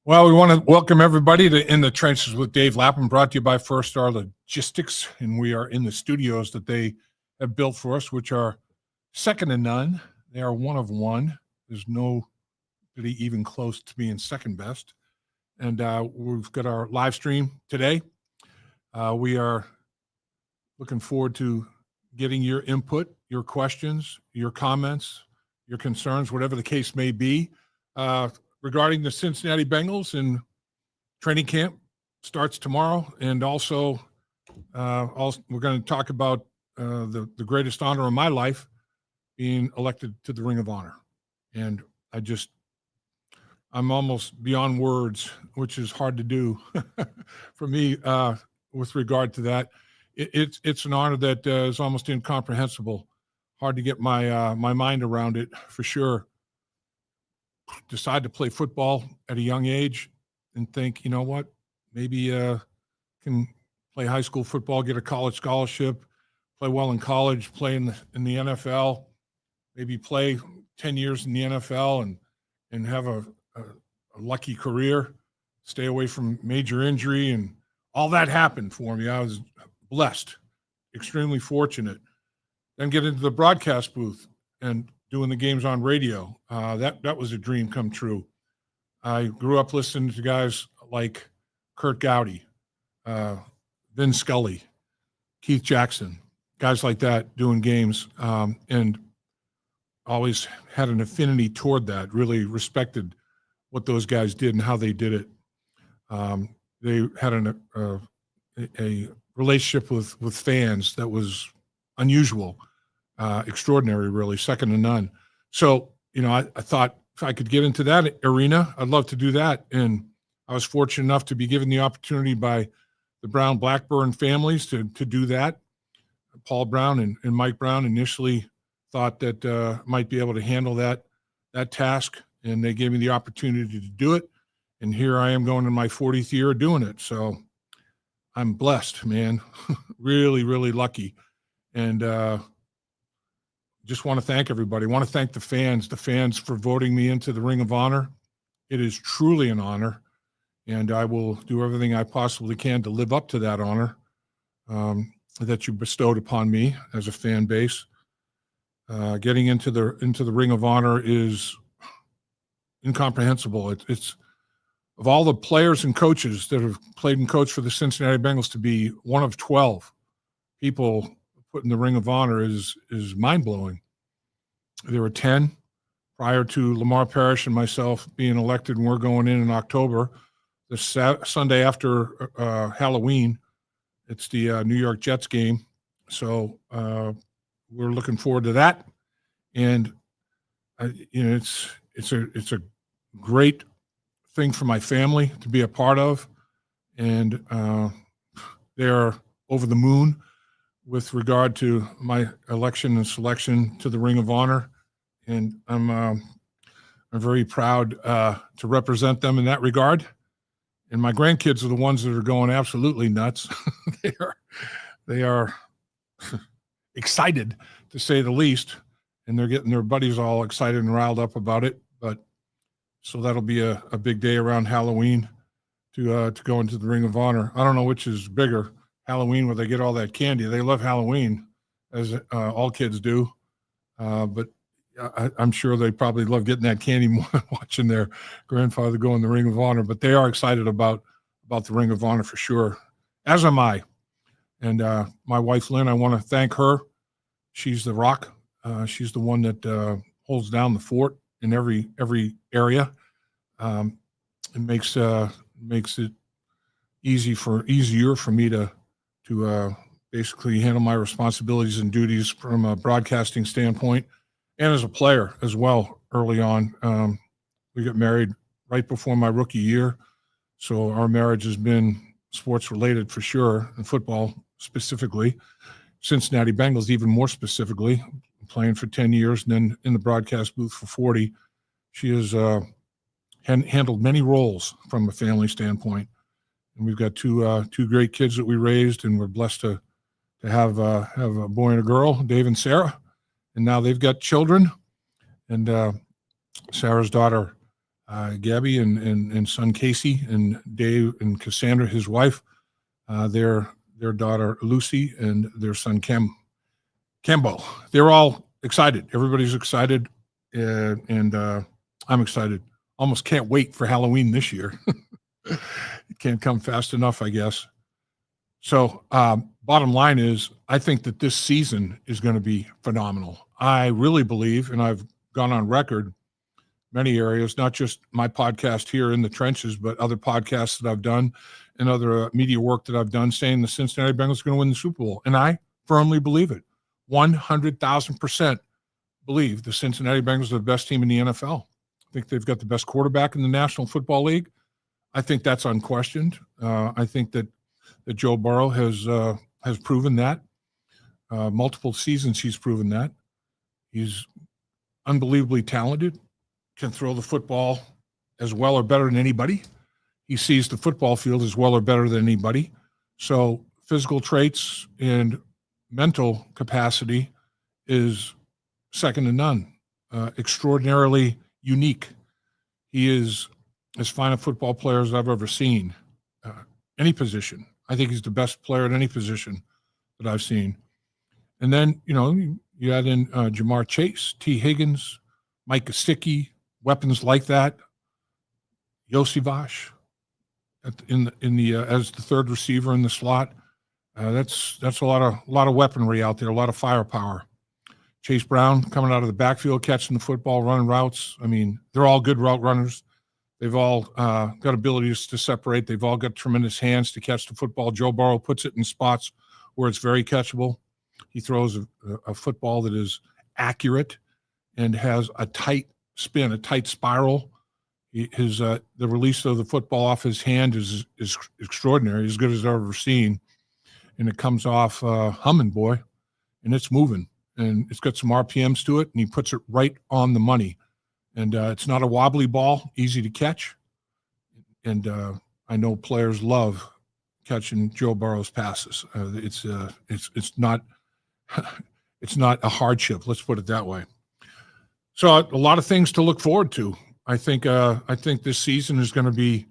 Well, we want to welcome everybody to In the Trenches with Dave Lapham, brought to you by First Star Logistics. And we are in the studios that they have built for us, which are second to none. They are one of one. There's nobody even close to being second best. And we've got our live stream today. We are looking forward to getting your input, your questions, your comments, your concerns, whatever the case may be. Regarding the Cincinnati Bengals, and training camp starts tomorrow. And also we're going to talk about the greatest honor of my life, being elected to the Ring of Honor. And I'm almost beyond words, which is hard to do for me with regard to that. It's an honor that is almost incomprehensible. Hard to get my mind around it, for sure. Decide to play football at a young age and think, you know what, maybe can play high school football, get a college scholarship, play well in college, play in the NFL, maybe play 10 years in the NFL and have a lucky career, stay away from major injury, and all that happened for me. I was blessed, extremely fortunate. Then get into the broadcast booth and doing the games on radio. That was a dream come true. I grew up listening to guys like Kurt Gowdy, Vin Scully, Keith Jackson, guys like that doing games, and always had an affinity toward that, really respected what those guys did and how they did it. They had a relationship with fans that was unusual. Extraordinary, really, second to none. So, I thought if I could get into that arena, I'd love to do that. And I was fortunate enough to be given the opportunity by the Brown Blackburn families to do that. Paul Brown and Mike Brown initially thought that might be able to handle that task, and they gave me the opportunity to do it. And here I am going in my 40th year of doing it. So I'm blessed, man. Really, really lucky. And just want to thank everybody. I want to thank the fans for voting me into the Ring of Honor. It is truly an honor, and I will do everything I possibly can to live up to that honor that you bestowed upon me as a fan base. Getting into the Ring of Honor is incomprehensible. It's of all the players and coaches that have played and coached for the Cincinnati Bengals, to be one of 12 people put in the Ring of Honor is mind-blowing. There were 10 prior to Lamar Parrish and myself being elected, and we're going in October. The Sunday after Halloween, it's the New York Jets game. So we're looking forward to that. And, it's a great thing for my family to be a part of. And they're over the moon with regard to my election and selection to the Ring of Honor. And I'm very proud to represent them in that regard. And my grandkids are the ones that are going absolutely nuts. They are excited, to say the least, and they're getting their buddies all excited and riled up about it. But so that'll be a big day around Halloween to go into the Ring of Honor. I don't know which is bigger, Halloween, where they get all that candy. They love Halloween, as all kids do. But I'm sure they probably love getting that candy more than watching their grandfather go in the Ring of Honor. But they are excited about the Ring of Honor for sure, as am I. And my wife, Lynn, I want to thank her. She's the rock. She's the one that holds down the fort in every area. It makes it easier for me to basically handle my responsibilities and duties from a broadcasting standpoint, and as a player as well. Early on, we got married right before my rookie year, so our marriage has been sports related for sure, and football specifically. Cincinnati Bengals even more specifically, playing for 10 years and then in the broadcast booth for 40. She has handled many roles from a family standpoint. And we've got two great kids that we raised, and we're blessed to have a boy and a girl, Dave and Sarah. And now they've got children. And Sarah's daughter Gabby and son Casey, and Dave and Cassandra, his wife, their daughter Lucy, and their son Cambo. They're all excited. Everybody's excited, and I'm excited. Almost can't wait for Halloween this year. It can't come fast enough, I guess. So bottom line is, I think that this season is going to be phenomenal. I really believe, and I've gone on record many areas, not just my podcast here in the trenches, but other podcasts that I've done and other media work that I've done, saying the Cincinnati Bengals are going to win the Super Bowl. And I firmly believe it. 100,000% believe the Cincinnati Bengals are the best team in the NFL. I think they've got the best quarterback in the National Football League. I think that's unquestioned. I think that Joe Burrow has proven that. Multiple seasons he's proven that. He's unbelievably talented, can throw the football as well or better than anybody. He sees the football field as well or better than anybody. So physical traits and mental capacity is second to none. Extraordinarily unique. He is as fine a football player as I've ever seen. Any position. I think he's the best player at any position that I've seen. And then, you add in Jamar Chase, T. Higgins, Mike Gesicki, weapons like that. Yossi Vash as the third receiver in the slot. That's a lot of weaponry out there, a lot of firepower. Chase Brown coming out of the backfield, catching the football, running routes. I mean, they're all good route runners. They've all got abilities to separate. They've all got tremendous hands to catch the football. Joe Burrow puts it in spots where it's very catchable. He throws a football that is accurate and has a tight spin, a tight spiral. The release of the football off his hand is extraordinary, as good as I've ever seen. And it comes off humming, boy, and it's moving. And it's got some RPMs to it, and he puts it right on the money. And it's not a wobbly ball, easy to catch. And I know players love catching Joe Burrow's passes. It's not a hardship. Let's put it that way. So a lot of things to look forward to. I think this season is going to be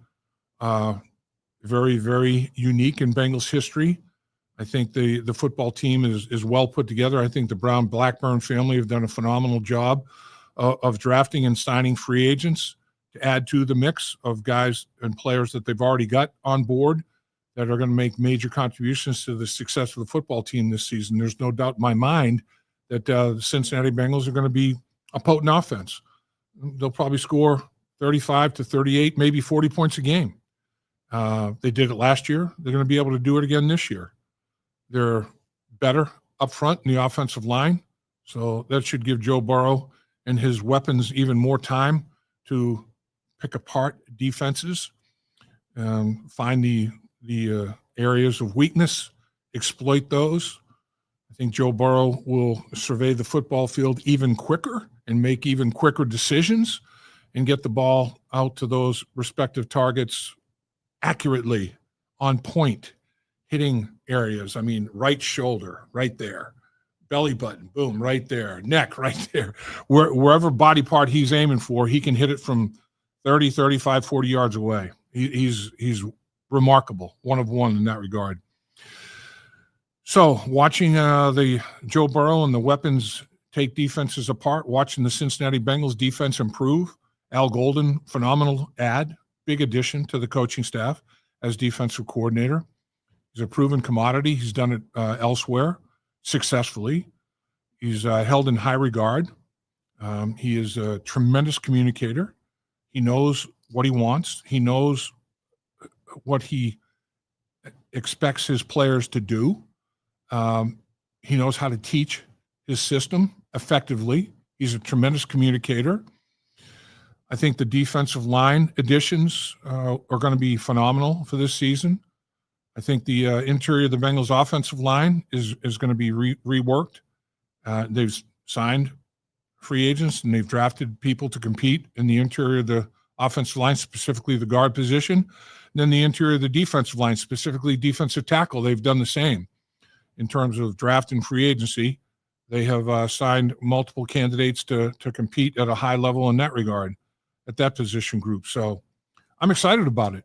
very, very unique in Bengals history. I think the football team is well put together. I think the Brown-Blackburn family have done a phenomenal job of drafting and signing free agents to add to the mix of guys and players that they've already got on board that are going to make major contributions to the success of the football team this season. There's no doubt in my mind that the Cincinnati Bengals are going to be a potent offense. They'll probably score 35 to 38, maybe 40 points a game. They did it last year. They're going to be able to do it again this year. They're better up front in the offensive line, so that should give Joe Burrow and his weapons even more time to pick apart defenses, find the areas of weakness, exploit those. I think Joe Burrow will survey the football field even quicker and make even quicker decisions and get the ball out to those respective targets accurately, on point, hitting areas. I mean, right shoulder, right there. Belly button, boom, right there. Neck, right there. Wherever body part he's aiming for, he can hit it from 30, 35, 40 yards away. He's remarkable, one of one in that regard. So watching the Joe Burrow and the weapons take defenses apart, watching the Cincinnati Bengals defense improve. Al Golden, phenomenal big addition to the coaching staff as defensive coordinator. He's a proven commodity. He's done it elsewhere successfully. He's held in high regard. He is a tremendous communicator. He knows what he wants. He knows what he expects his players to do. He knows how to teach his system effectively. He's a tremendous communicator. I think the defensive line additions are going to be phenomenal for this season. I think the interior of the Bengals offensive line is going to be reworked. They've signed free agents and they've drafted people to compete in the interior of the offensive line, specifically the guard position. And then the interior of the defensive line, specifically defensive tackle, they've done the same. In terms of draft and free agency, they have signed multiple candidates to compete at a high level in that regard. at that position group. So I'm excited about it.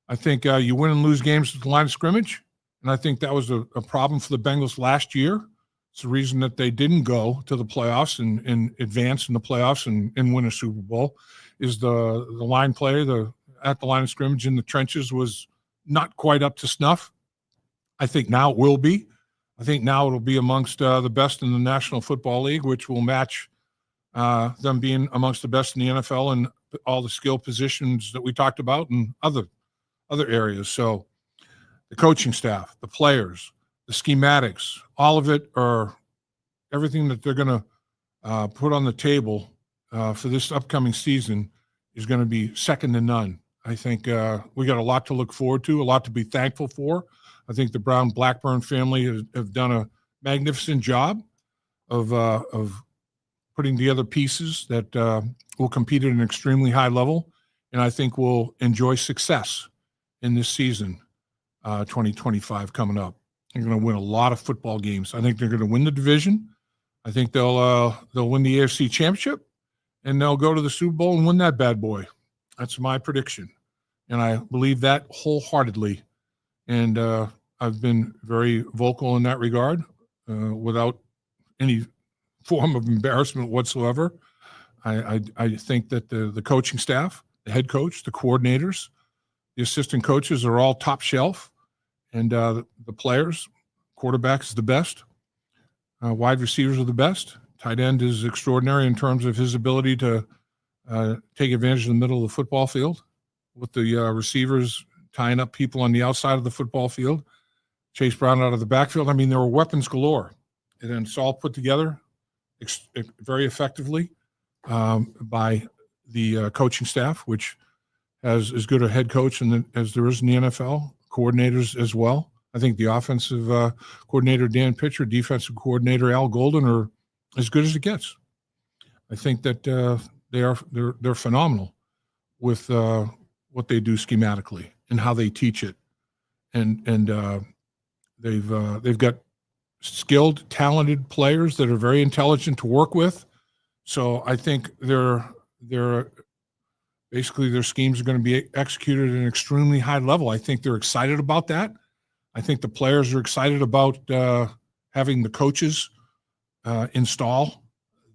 I think you win and lose games at the line of scrimmage, and I think that was a problem for the Bengals last year. It's the reason that they didn't go to the playoffs and advance in the playoffs and win a Super Bowl is the line play at the line of scrimmage in the trenches was not quite up to snuff. I think now it will be. I think now it'll be amongst the best in the National Football League, which will match them being amongst the best in the NFL and all the skill positions that we talked about and other areas. So the coaching staff, the players, the schematics, all of it are everything that they're going to put on the table for this upcoming season is going to be second to none. I think we got a lot to look forward to, a lot to be thankful for. I think the Brown Blackburn family have done a magnificent job of putting together pieces that will compete at an extremely high level, and I think we'll enjoy success in this season, 2025 coming up. They're going to win a lot of football games. I think they're going to win the division. I think they'll win the AFC Championship, and they'll go to the Super Bowl and win that bad boy. That's my prediction, and I believe that wholeheartedly. And I've been very vocal in that regard without any form of embarrassment whatsoever. I think that the coaching staff, the head coach, the coordinators, the assistant coaches are all top shelf, and the players, quarterback is the best, wide receivers are the best, tight end is extraordinary in terms of his ability to take advantage of the middle of the football field with the receivers tying up people on the outside of the football field, Chase Brown out of the backfield. I mean, there were weapons galore, and then it's all put together very effectively by the coaching staff, which has as good a head coach as there is in the NFL, coordinators as well. I think the offensive coordinator, Dan Pitcher, defensive coordinator, Al Golden, are as good as it gets. I think that they're phenomenal with what they do schematically and how they teach it, and they've got skilled, talented players that are very intelligent to work with. So I think they're basically their schemes are going to be executed at an extremely high level. I think they're excited about that. I think the players are excited about having the coaches install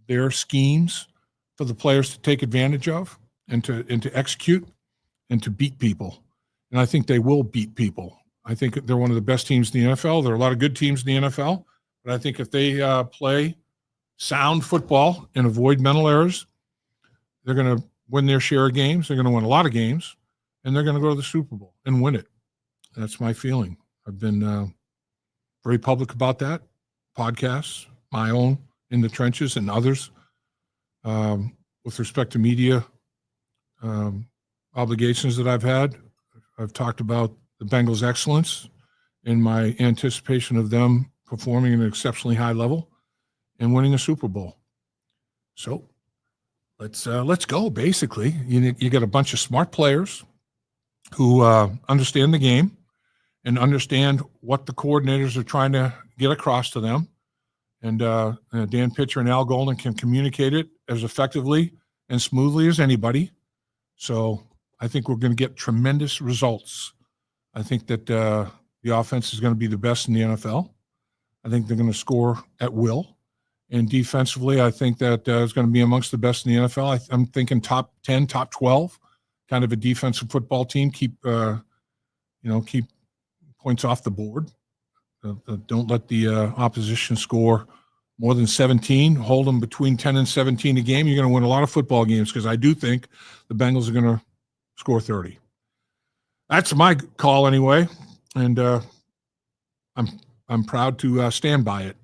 their schemes for the players to take advantage of and to execute and to beat people. And I think they will beat people. I think they're one of the best teams in the NFL. There are a lot of good teams in the NFL, but I think if they play sound football and avoid mental errors, they're going to win their share of games. They're going to win a lot of games, and they're going to go to the Super Bowl and win it. That's my feeling. I've been very public about that. Podcasts, my own, In the Trenches, and others. With respect to media obligations that I've had, I've talked about the Bengals' excellence and my anticipation of them performing at an exceptionally high level and winning a Super Bowl. So let's go, basically. You got a bunch of smart players who understand the game and understand what the coordinators are trying to get across to them. And Dan Pitcher and Al Golden can communicate it as effectively and smoothly as anybody. So I think we're going to get tremendous results. I think that the offense is going to be the best in the NFL. I think they're going to score at will. And defensively, I think that it's going to be amongst the best in the NFL. I'm thinking top 10, top 12, kind of a defensive football team. Keep points off the board. Don't let the opposition score more than 17. Hold them between 10 and 17 a game. You're going to win a lot of football games because I do think the Bengals are going to score 30. That's my call anyway, and I'm proud to stand by it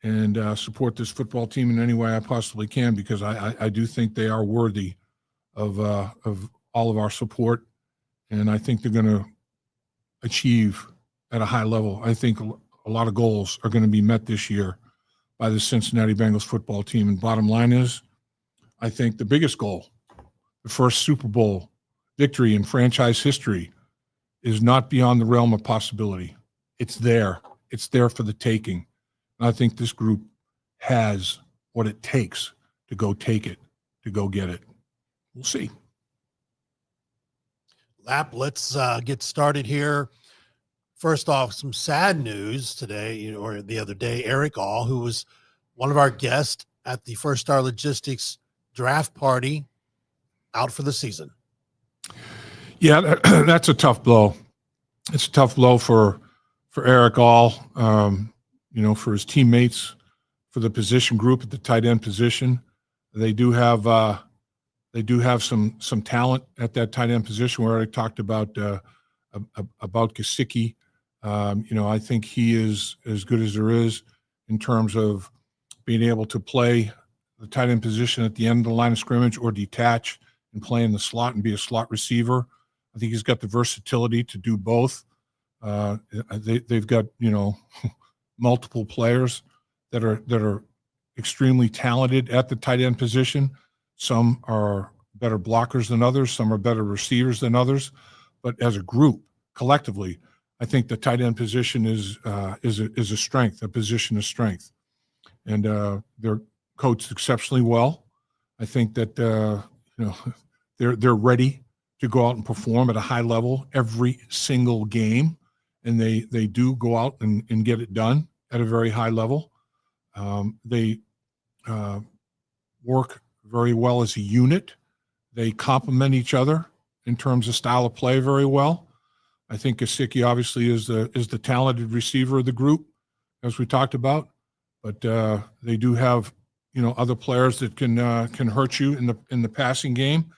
and support this football team in any way I possibly can because I do think they are worthy of all of our support, and I think they're going to achieve at a high level. I think a lot of goals are going to be met this year by the Cincinnati Bengals football team. And bottom line is, I think the biggest goal, the first Super Bowl victory in franchise history, is not beyond the realm of possibility. It's there. It's there for the taking. And I think this group has what it takes to go take it, to go get it. we'll see. Lap, let's get started here. First off, some sad news today, or the other day. Eric All, who was one of our guests at the First Star Logistics draft party, out for the season. Yeah, that's a tough blow. It's a tough blow for Eric All, for his teammates, for the position group at the tight end position. They do have some talent at that tight end position. We already talked about Gesicki. I think he is as good as there is in terms of being able to play the tight end position at the end of the line of scrimmage or detach and play in the slot and be a slot receiver. I think he's got the versatility to do both. They've got multiple players that are extremely talented at the tight end position. Some are better blockers than others. Some are better receivers than others. But as a group, collectively, I think the tight end position is a strength, a position of strength, and they're coached exceptionally well. I think that they're ready to go out and perform at a high level every single game, and they do go out and get it done at a very high level. They work very well as a unit. They complement each other in terms of style of play very well. I think Gesicki obviously is the talented receiver of the group, as we talked about, but they do have other players that can hurt you in the passing game,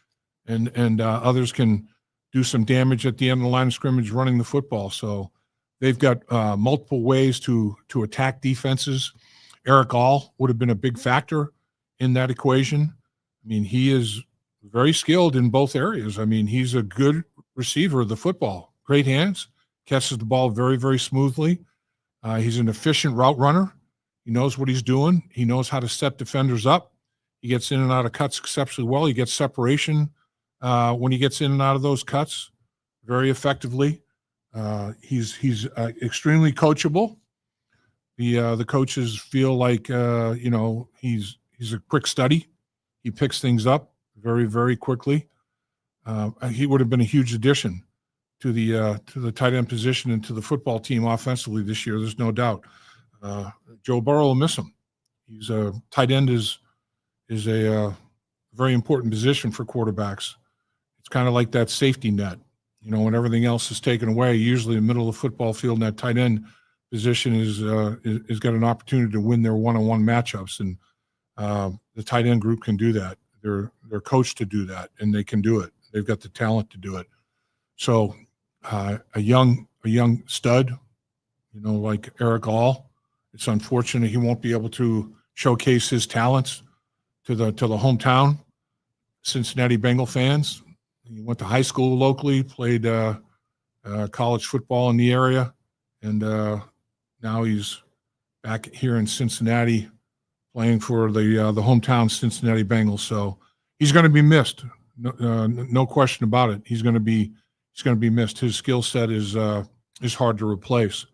and others can do some damage at the end of the line of scrimmage running the football. So they've got multiple ways to attack defenses. Eric All would have been a big factor in that equation. I mean, he is very skilled in both areas. I mean, he's a good receiver of the football, great hands, catches the ball very, very smoothly. He's an efficient route runner. He knows what he's doing. He knows how to set defenders up. He gets in and out of cuts exceptionally well. He gets separation when he gets in and out of those cuts very effectively. He's extremely coachable. The coaches feel like he's a quick study. He picks things up very, very quickly. He would have been a huge addition to the tight end position and to the football team offensively this year. There's no doubt. Joe Burrow will miss him. He's a tight end is a very important position for quarterbacks. It's kind of like that safety net. When everything else is taken away, usually in the middle of the football field, and that tight end position is got an opportunity to win their one-on-one matchups, and the tight end group can do that. They're coached to do that, and they can do it. They've got the talent to do it. So a young stud, like Eric All, it's unfortunate he won't be able to showcase his talents to the hometown Cincinnati Bengal fans. He went to high school locally, played college football in the area, and now he's back here in Cincinnati playing for the hometown Cincinnati Bengals. So he's going to be missed, no question about it. He's going to be missed. His skill set is hard to replace.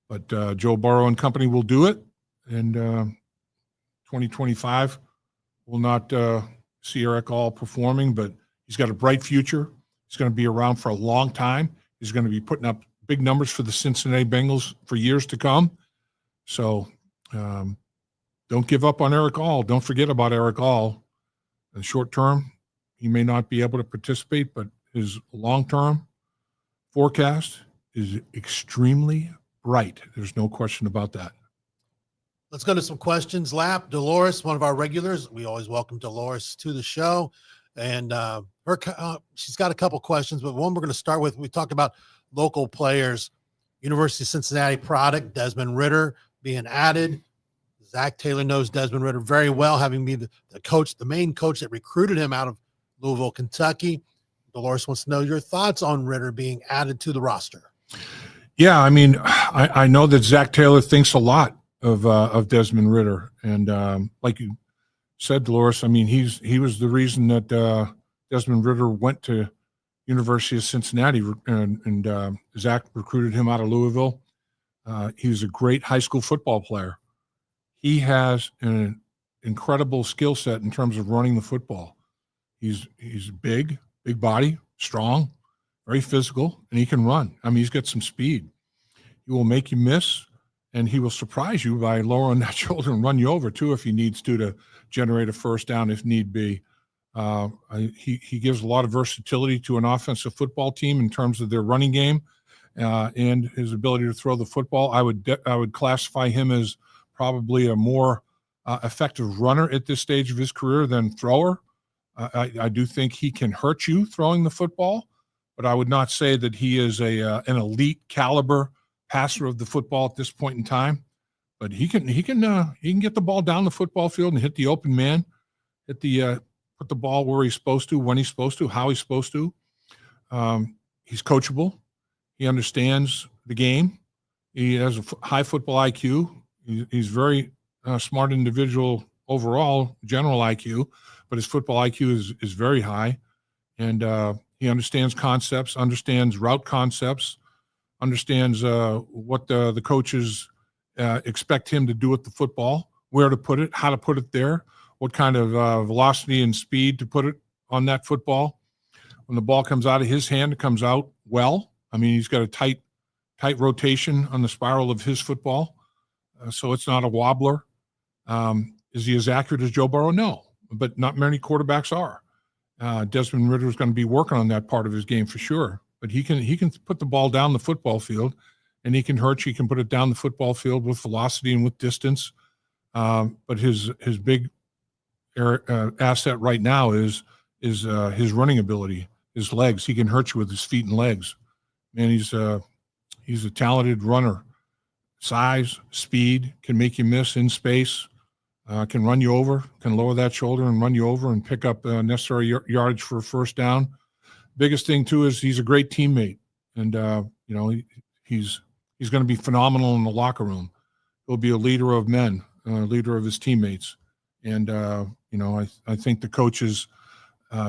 But Joe Burrow and company will do it, and 2025 will not see Eric All performing, but he's got a bright future. He's going to be around for a long time. He's going to be putting up big numbers for the Cincinnati Bengals for years to come. So don't give up on Eric All. Don't forget about Eric All. In the short term, he may not be able to participate, but his long-term forecast is extremely bright. There's no question about that. Let's go to some questions. Lap, Dolores, one of our regulars. We always welcome Dolores to the show. And she's got a couple questions, but one we're going to start with, we talked about local players, University of Cincinnati product, Desmond Ridder being added. Zach Taylor knows Desmond Ridder very well, having been the coach, the main coach that recruited him out of Louisville, Kentucky. Dolores wants to know your thoughts on Ridder being added to the roster. Yeah, I mean, I know that Zach Taylor thinks a lot of Desmond Ridder, and like you said, Dolores, I mean, he was the reason that Desmond Ridder went to University of Cincinnati, and Zach recruited him out of Louisville. He was a great high school football player. He has an incredible skill set in terms of running the football. He's big body, strong, very physical, and he can run. I mean, he's got some speed. He will make you miss, and he will surprise you by lowering that shoulder and run you over too if he needs to generate a first down if need be. He gives a lot of versatility to an offensive football team in terms of their running game and his ability to throw the football. I would classify him as probably a more effective runner at this stage of his career than thrower. I do think he can hurt you throwing the football, but I would not say that he is an elite caliber passer of the football at this point in time. But he can get the ball down the football field and hit the open man, put the ball where he's supposed to, when he's supposed to, how he's supposed to. He's coachable. He understands the game. He has a high football IQ. He's very smart individual overall, general IQ, but his football IQ is very high. And he understands concepts, understands route concepts, understands what the coaches expect him to do with the football, where to put it, how to put it there, what kind of velocity and speed to put it on that football. When the ball comes out of his hand, it comes out well. I mean, he's got a tight rotation on the spiral of his football, so it's not a wobbler. Is he as accurate as Joe Burrow? No, but not many quarterbacks are. Desmond Ridder is going to be working on that part of his game for sure. But he can put the ball down the football field, and he can hurt you. He can put it down the football field with velocity and with distance. But his big asset right now is his running ability, his legs. He can hurt you with his feet and legs. Man, he's a talented runner. Size, speed, can make you miss in space. Can run you over, can lower that shoulder and run you over and pick up necessary yardage for a first down. Biggest thing too is he's a great teammate, and he's going to be phenomenal in the locker room. He'll be a leader of men, leader of his teammates, and I think the coaches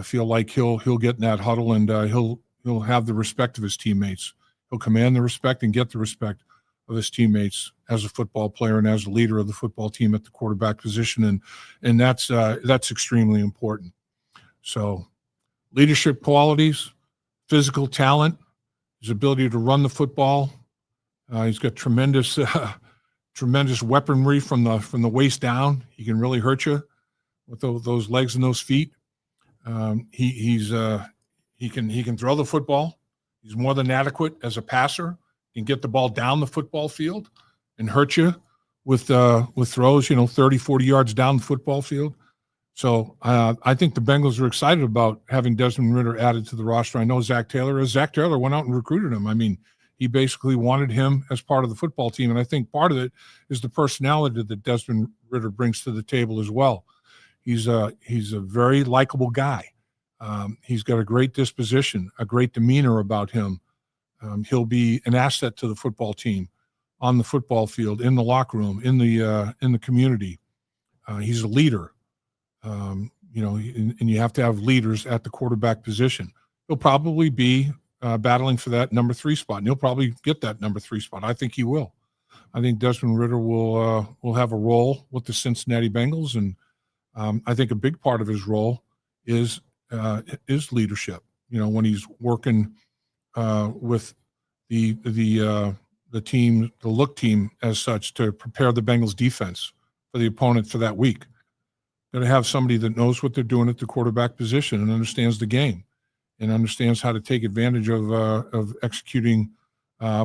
feel like he'll get in that huddle and he'll have the respect of his teammates. He'll command the respect and get the respect of his teammates as a football player and as a leader of the football team at the quarterback position, and that's extremely important. So, leadership qualities, physical talent, his ability to run the football. He's got tremendous weaponry from the waist down. He can really hurt you with those legs and those feet. He can throw the football. He's more than adequate as a passer. He can get the ball down the football field and hurt you with throws, 30, 40 yards down the football field. So I think the Bengals are excited about having Desmond Ridder added to the roster. I know Zach Taylor went out and recruited him. I mean, he basically wanted him as part of the football team, and I think part of it is the personality that Desmond Ridder brings to the table as well. He's a very likable guy. He's got a great disposition, a great demeanor about him. He'll be an asset to the football team, on the football field, in the locker room, in the community. He's a leader. And you have to have leaders at the quarterback position. He'll probably be battling for that number 3 spot, and he'll probably get that number 3 spot. I think he will. I think Desmond Ridder will have a role with the Cincinnati Bengals, and I think a big part of his role is leadership. When he's working with the team, the look team as such, to prepare the Bengals defense for the opponent for that week. Got to have somebody that knows what they're doing at the quarterback position and understands the game and understands how to take advantage of executing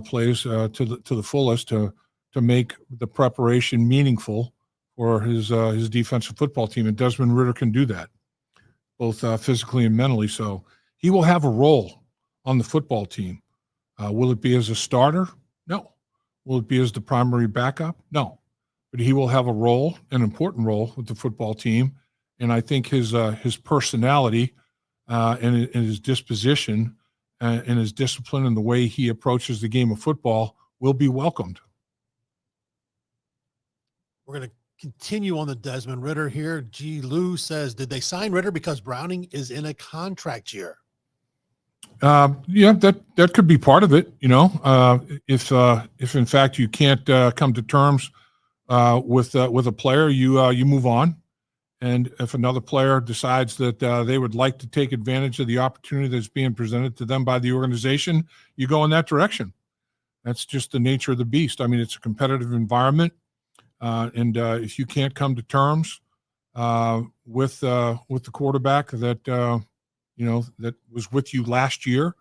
plays to the fullest to make the preparation meaningful for his defensive football team. And Desmond Ridder can do that, both physically and mentally. So he will have a role on the football team. Will it be as a starter? No. Will it be as the primary backup? No. But he will have a role, an important role with the football team. And I think his personality and his disposition and his discipline and the way he approaches the game of football will be welcomed. We're going to continue on the Desmond Ridder here. G. Lou says, did they sign Ridder because Browning is in a contract year? Yeah, that could be part of it. If in fact you can't come to terms with a player, you move on, And if another player decides that they would like to take advantage of the opportunity that's being presented to them by the organization, you go in that direction. That's just the nature of the beast. I mean, it's a competitive environment. And if you can't come to terms with the quarterback that, that was with you last year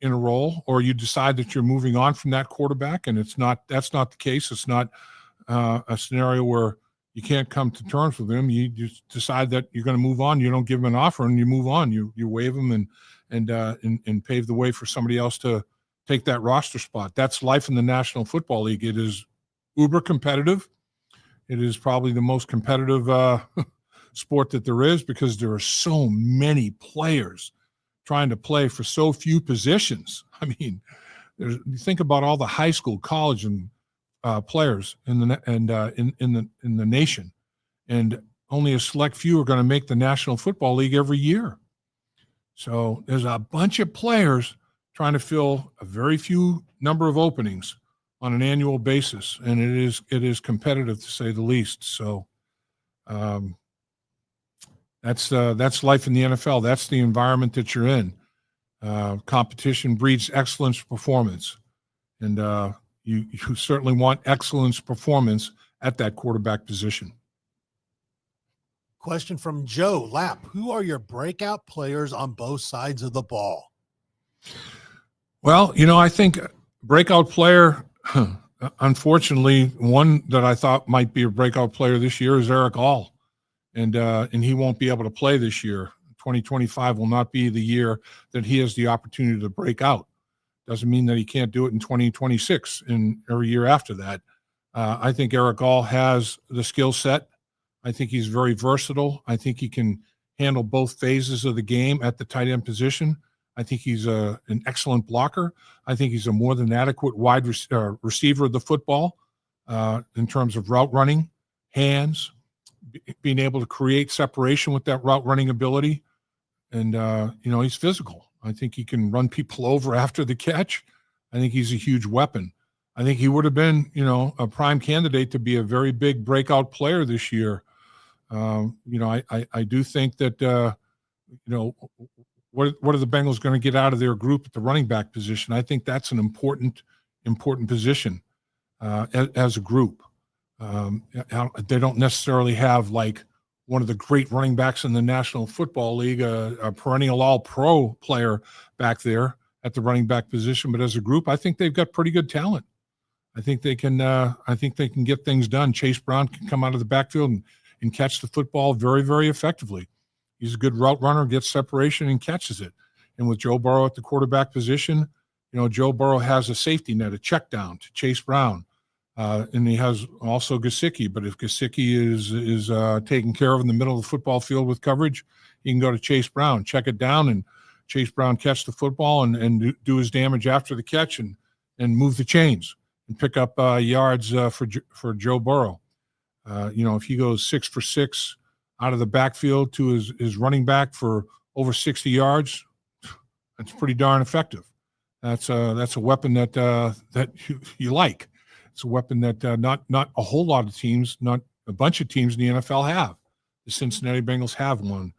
in a role, or you decide that you're moving on from that quarterback, and that's not the case. It's not a scenario where you can't come to terms with him. You just decide that you're going to move on. You don't give him an offer, and you move on. You waive him and pave the way for somebody else to take that roster spot. That's life in the National Football League. It is uber competitive. It is probably the most competitive sport that there is, because there are so many players trying to play for so few positions. I mean, you think about all the high school, college, and players in the nation, and only a select few are going to make the National Football League every year. So there's a bunch of players trying to fill a very few number of openings on an annual basis, and it is competitive, to say the least. So that's life in the NFL. That's the environment that you're in. Competition breeds excellence performance, and you certainly want excellence performance at that quarterback position. Question from Joe Lapp: who are your breakout players on both sides of the ball? Well, I think breakout player, unfortunately, one that I thought might be a breakout player this year is Eric All, and he won't be able to play this year. 2025 will not be the year that he has the opportunity to break out. Doesn't mean that he can't do it in 2026 and every year after that. I think Eric All has the skill set. I think he's very versatile. I think he can handle both phases of the game at the tight end position. I think he's an excellent blocker. I think he's a more than adequate wide receiver of the football in terms of route running, hands, being able to create separation with that route running ability. And, he's physical. I think he can run people over after the catch. I think he's a huge weapon. I think he would have been, a prime candidate to be a very big breakout player this year. I do think that, what are the Bengals going to get out of their group at the running back position? I think that's an important position as a group. They don't necessarily have like one of the great running backs in the National Football League, a perennial all-pro player back there at the running back position. But as a group, I think they've got pretty good talent. I think they can get things done. Chase Brown can come out of the backfield and catch the football very, very effectively. He's a good route runner, gets separation, and catches it. And with Joe Burrow at the quarterback position, Joe Burrow has a safety net, a check down to Chase Brown. And he has also Gesicki. But if Gesicki is taken care of in the middle of the football field with coverage, he can go to Chase Brown, check it down, and Chase Brown catch the football and do his damage after the catch and move the chains and pick up yards for Joe Burrow. If he goes 6 for 6 out of the backfield to his running back for over 60 yards, that's pretty darn effective. That's a weapon that you like. It's a weapon that not a whole lot of teams, not a bunch of teams in the NFL have. The Cincinnati Bengals have one.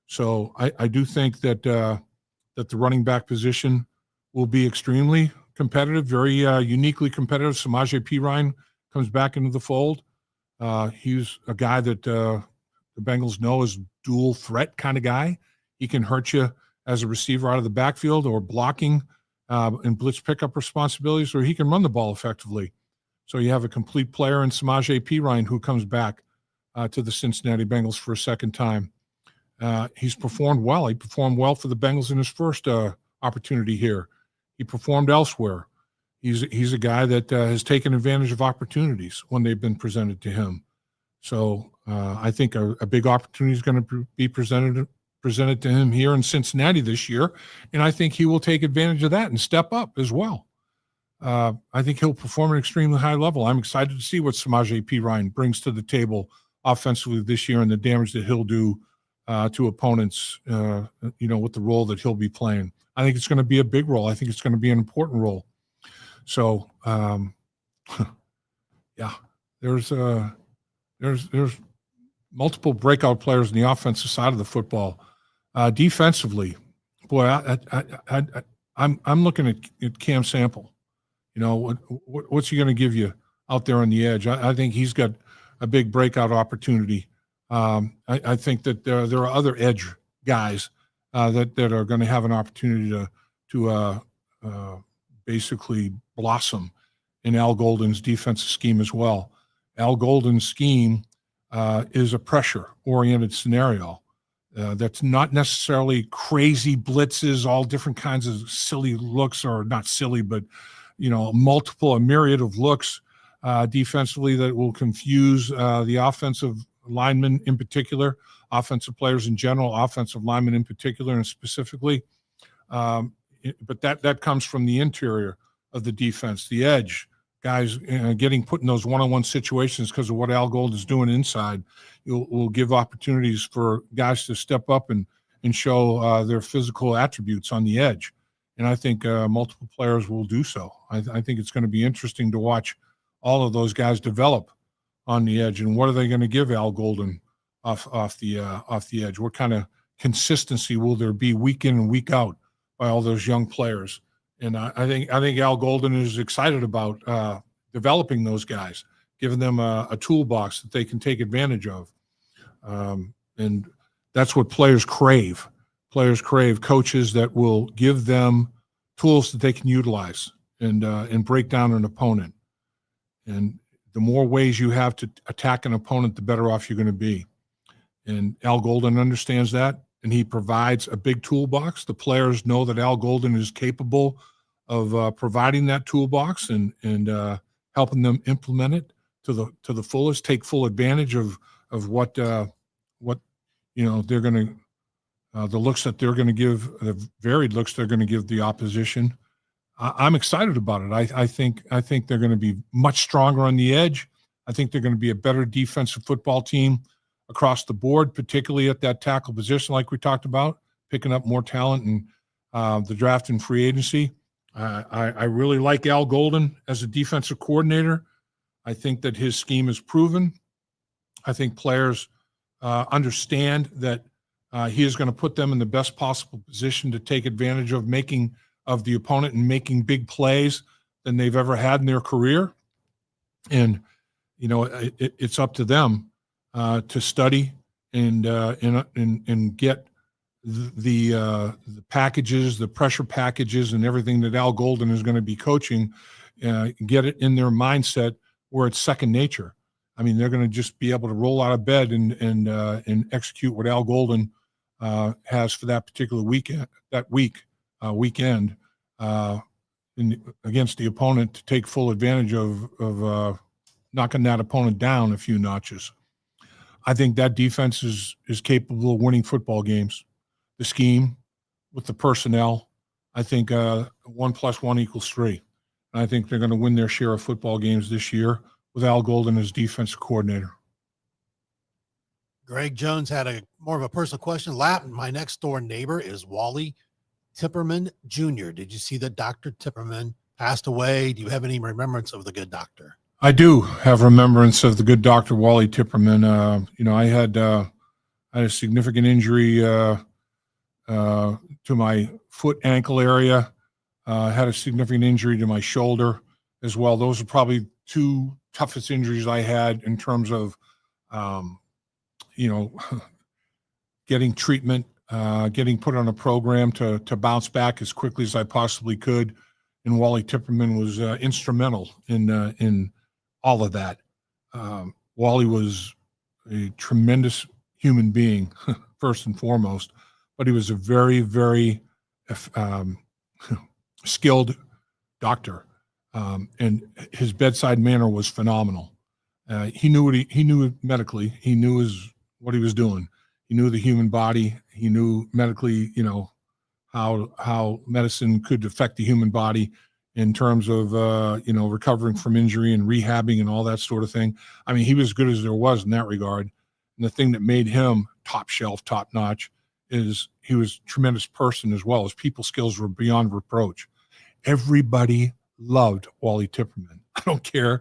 So I do think that the running back position will be extremely competitive, very uniquely competitive. Samaje Perine comes back into the fold. He's a guy that the Bengals know is dual threat kind of guy. He can hurt you as a receiver out of the backfield or blocking and blitz pickup responsibilities, or he can run the ball effectively. So you have a complete player in Samaje Perine who comes back to the Cincinnati Bengals for a second time. He's performed well. He performed well for the Bengals in his first opportunity here. He performed elsewhere. He's a guy that has taken advantage of opportunities when they've been presented to him. So I think a big opportunity is going to be presented to him here in Cincinnati this year, and I think he will take advantage of that and step up as well. I think he'll perform at an extremely high level. I'm excited to see what Samaje Perine brings to the table offensively this year and the damage that he'll do to opponents, with the role that he'll be playing. I think it's going to be a big role. I think it's going to be an important role. So, yeah, there's multiple breakout players in the offensive side of the football. Defensively, boy, I'm looking at Cam Sample. You know, what's he going to give you out there on the edge? I think he's got a big breakout opportunity. I think that there are other edge guys that are going to have an opportunity to basically blossom in Al Golden's defensive scheme as well. Al Golden's scheme is a pressure-oriented scenario. That's not necessarily crazy blitzes, all different kinds of silly looks, or not silly, but a myriad of looks defensively that will confuse the offensive linemen in particular, offensive players in general, offensive linemen in particular and specifically. But that comes from the interior of the defense, the edge. Guys getting put in those one-on-one situations because of what Al Golden is doing inside will give opportunities for guys to step up and show their physical attributes on the edge. And I think multiple players will do so. I think it's going to be interesting to watch all of those guys develop on the edge. And what are they going to give Al Golden off the edge? What kind of consistency will there be week in and week out by all those young players? And I think Al Golden is excited about developing those guys, giving them a toolbox that they can take advantage of. And that's what players crave. Players crave coaches that will give them tools that they can utilize and break down an opponent. And the more ways you have to attack an opponent, the better off you're going to be. And Al Golden understands that, and he provides a big toolbox. The players know that Al Golden is capable of providing that toolbox and helping them implement it to the fullest, take full advantage of what they're going to the looks that they're going to give, the varied looks they're going to give the opposition. I'm excited about it. I think they're going to be much stronger on the edge. I think they're going to be a better defensive football team across the board, particularly at that tackle position, like we talked about, picking up more talent in the draft and free agency. I really like Al Golden as a defensive coordinator. I think that his scheme is proven. I think players understand that he is going to put them in the best possible position to take advantage of the opponent and making big plays than they've ever had in their career. And, it's up to them to study and get the packages, the pressure packages and everything that Al Golden is going to be coaching, get it in their mindset where it's second nature. I mean, they're going to just be able to roll out of bed and execute what Al Golden has for that particular weekend, weekend against the opponent to take full advantage of knocking that opponent down a few notches. I think that defense is capable of winning football games. The scheme with the personnel, I think 1 + 1 = 3. And I think they're going to win their share of football games this year with Al Golden as defensive coordinator. Greg Jones had more of a personal question. Lapham, my next door neighbor is Wally Tipperman Jr. Did you see that Dr. Tipperman passed away? Do you have any remembrance of the good doctor? I do have remembrance of the good Dr. Wally Tipperman. I had a significant injury to my foot ankle area. Had a significant injury to my shoulder as well. Those are probably two toughest injuries I had in terms of, getting treatment, getting put on a program to bounce back as quickly as I possibly could. And Wally Tipperman was instrumental in all of that. Wally was a tremendous human being, first and foremost, but he was a very, very skilled doctor, and his bedside manner was phenomenal. He knew medically. He knew what he was doing. He knew the human body. He knew medically, how medicine could affect the human body in terms of, recovering from injury and rehabbing and all that sort of thing. I mean, he was as good as there was in that regard. And the thing that made him top shelf, top notch is he was a tremendous person as well. His people skills were beyond reproach. Everybody loved Wally Tipperman. I don't care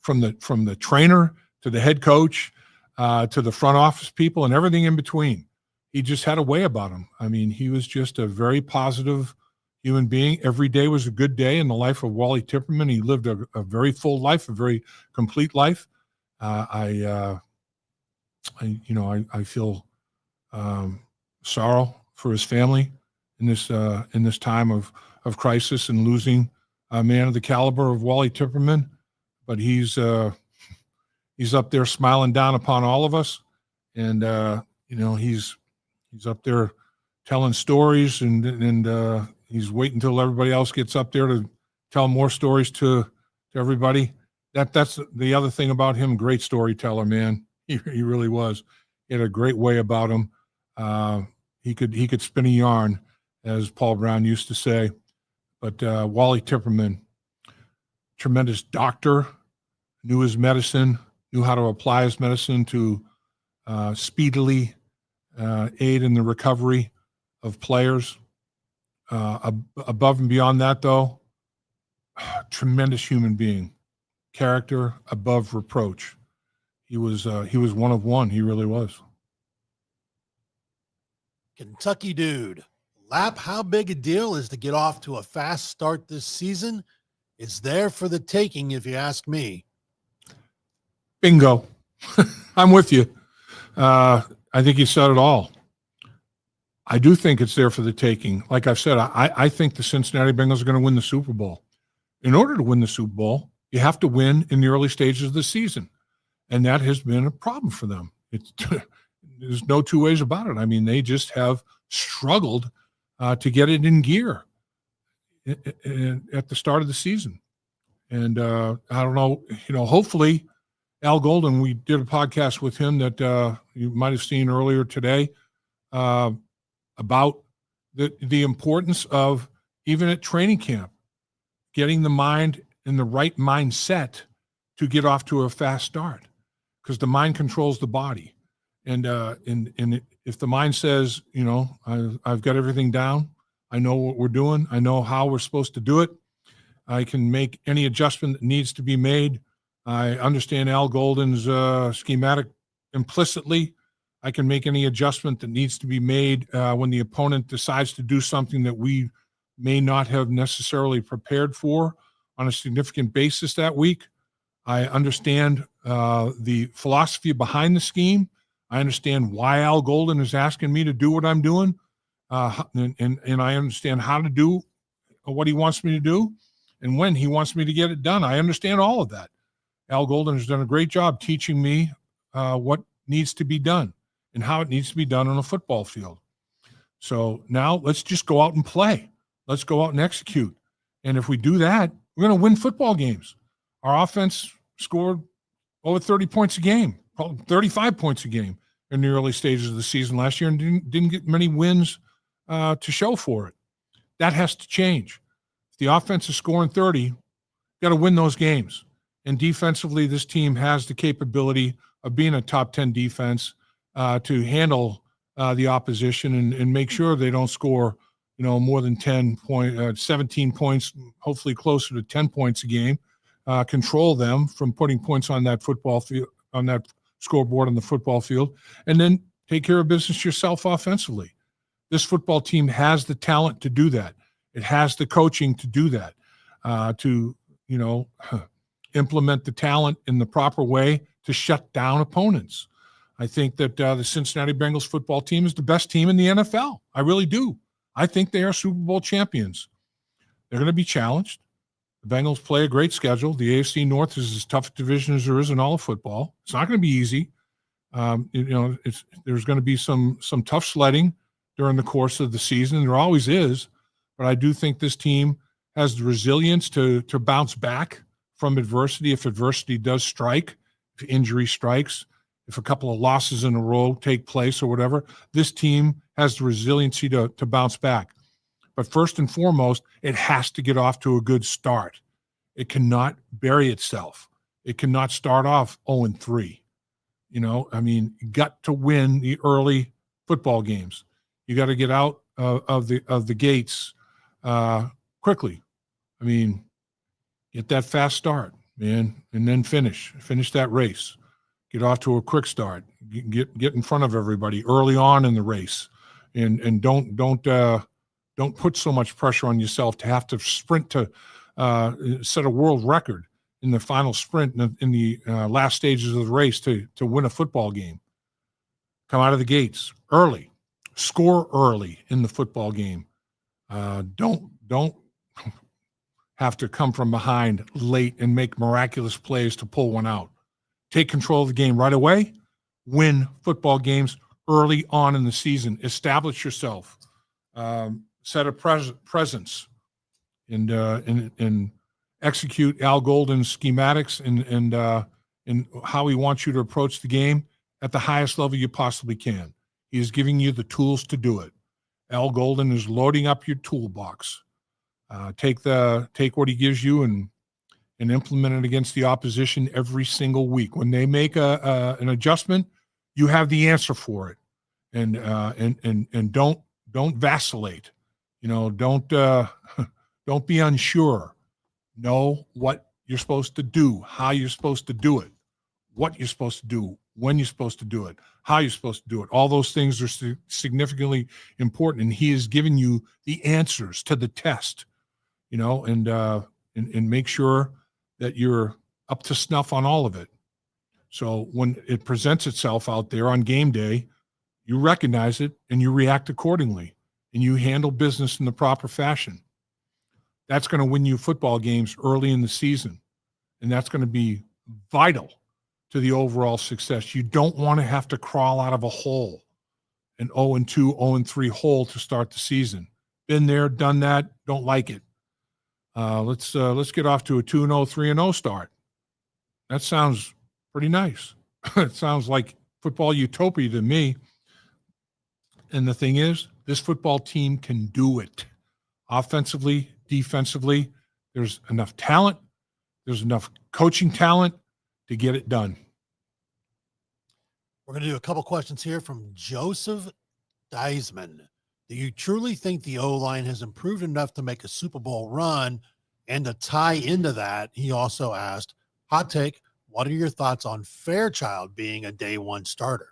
from the trainer to the head coach, to the front office people and everything in between. He just had a way about him. I mean, he was just a very positive human being. Every day was a good day in the life of Wally Tipperman. He lived a very full life, a very complete life. I feel sorrow for his family in this time of crisis and losing a man of the caliber of Wally Tipperman. But he's up there smiling down upon all of us, and he's up there telling stories, and he's waiting until everybody else gets up there to tell more stories to everybody. That's the other thing about him. Great storyteller, man. He really was. He had a great way about him. He could spin a yarn, as Paul Brown used to say. But Wally Tipperman, tremendous doctor, knew his medicine, knew how to apply his medicine to speedily aid in the recovery of players. Above and beyond that, though, tremendous human being, character above reproach. He was one of one. He really was. Kentucky dude. Lap, how big a deal is to get off to a fast start this season? It's there for the taking, if you ask me. Bingo. I'm with you. I think you said it all. I do think it's there for the taking. Like I've said, I think the Cincinnati Bengals are going to win the Super Bowl. In order to win the Super Bowl, you have to win in the early stages of the season. And that has been a problem for them. There's no two ways about it. I mean, they just have struggled to get it in gear at the start of the season. And I don't know, hopefully Al Golden, we did a podcast with him that you might have seen earlier today about the importance of, even at training camp, getting the mind in the right mindset to get off to a fast start, because the mind controls the body. And if the mind says, I've got everything down, I know what we're doing, I know how we're supposed to do it, I can make any adjustment that needs to be made. I understand Al Golden's schematic implicitly. I can make any adjustment that needs to be made when the opponent decides to do something that we may not have necessarily prepared for on a significant basis that week. I understand the philosophy behind the scheme. I understand why Al Golden is asking me to do what I'm doing, and I understand how to do what he wants me to do and when he wants me to get it done. I understand all of that. Al Golden has done a great job teaching me what needs to be done and how it needs to be done on a football field. So now let's just go out and play. Let's go out and execute. And if we do that, we're going to win football games. Our offense scored over 30 points a game, probably 35 points a game in the early stages of the season last year, and didn't get many wins to show for it. That has to change. If the offense is scoring 30, got to win those games. And defensively, this team has the capability of being a top 10 defense to handle the opposition and make sure they don't score, more than 17 points, hopefully closer to 10 points a game. Control them from putting points on that football field, on that scoreboard on the football field, and then take care of business yourself offensively. This football team has the talent to do that. It has the coaching to do that, to implement the talent in the proper way to shut down opponents. I think that the Cincinnati Bengals football team is the best team in the NFL. I really do. I think they are Super Bowl champions. They're going to be challenged. The Bengals play a great schedule. The AFC North is as tough a division as there is in all of football. It's not going to be easy. There's going to be some tough sledding during the course of the season. There always is. But I do think this team has the resilience to bounce back from adversity if adversity does strike, if injury strikes, if a couple of losses in a row take place or whatever. This team has the resiliency to bounce back. But first and foremost, it has to get off to a good start. It cannot bury itself. It cannot start off 0-3. You got to win the early football games. You got to get out of the gates quickly. Get that fast start, man, and then finish that race. Get off to a quick start. Get in front of everybody early on in the race, and don't put so much pressure on yourself to have to sprint to set a world record in the final sprint in the last stages of the race to win a football game. Come out of the gates early, score early in the football game. Don't have to come from behind late and make miraculous plays to pull one out. Take control of the game right away. Win football games early on in the season. Establish yourself. Set a presence, and execute Al Golden's schematics and how he wants you to approach the game at the highest level you possibly can. He is giving you the tools to do it. Al Golden is loading up your toolbox. Take what he gives you and implement it against the opposition every single week. When they make an adjustment, you have the answer for it, and don't vacillate. Don't be unsure. Know what you're supposed to do, how you're supposed to do it, what you're supposed to do, when you're supposed to do it, how you're supposed to do it. All those things are significantly important, and he is giving you the answers to the test. And make sure that you're up to snuff on all of it. So when it presents itself out there on game day, you recognize it and you react accordingly, and you handle business in the proper fashion. That's going to win you football games early in the season, and that's going to be vital to the overall success. You don't want to have to crawl out of a hole, an 0-2, 0-3 hole to start the season. Been there, done that, don't like it. Let's get off to a 2-0, 3-0 start. That sounds pretty nice. It sounds like football utopia to me. And the thing is, this football team can do it. Offensively, defensively, there's enough talent. There's enough coaching talent to get it done. We're going to do a couple questions here from Joseph Deisman. Do you truly think the O-line has improved enough to make a Super Bowl run? And to tie into that, he also asked, hot take, what are your thoughts on Fairchild being a day one starter?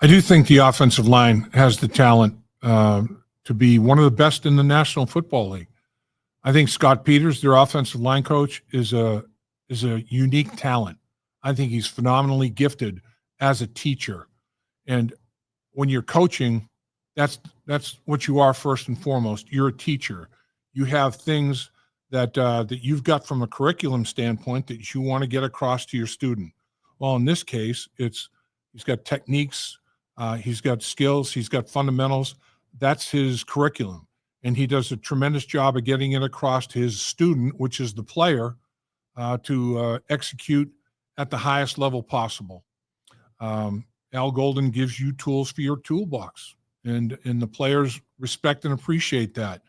I do think the offensive line has the talent to be one of the best in the National Football League. I think Scott Peters, their offensive line coach, is a unique talent. I think he's phenomenally gifted as a teacher. And when you're coaching, that's what you are first and foremost. You're a teacher. You have things that you've got from a curriculum standpoint that you want to get across to your student. Well, in this case, he's got techniques, he's got skills, he's got fundamentals. That's his curriculum. And he does a tremendous job of getting it across to his student, which is the player, to execute at the highest level possible. Al Golden gives you tools for your toolbox, and the players respect and appreciate that.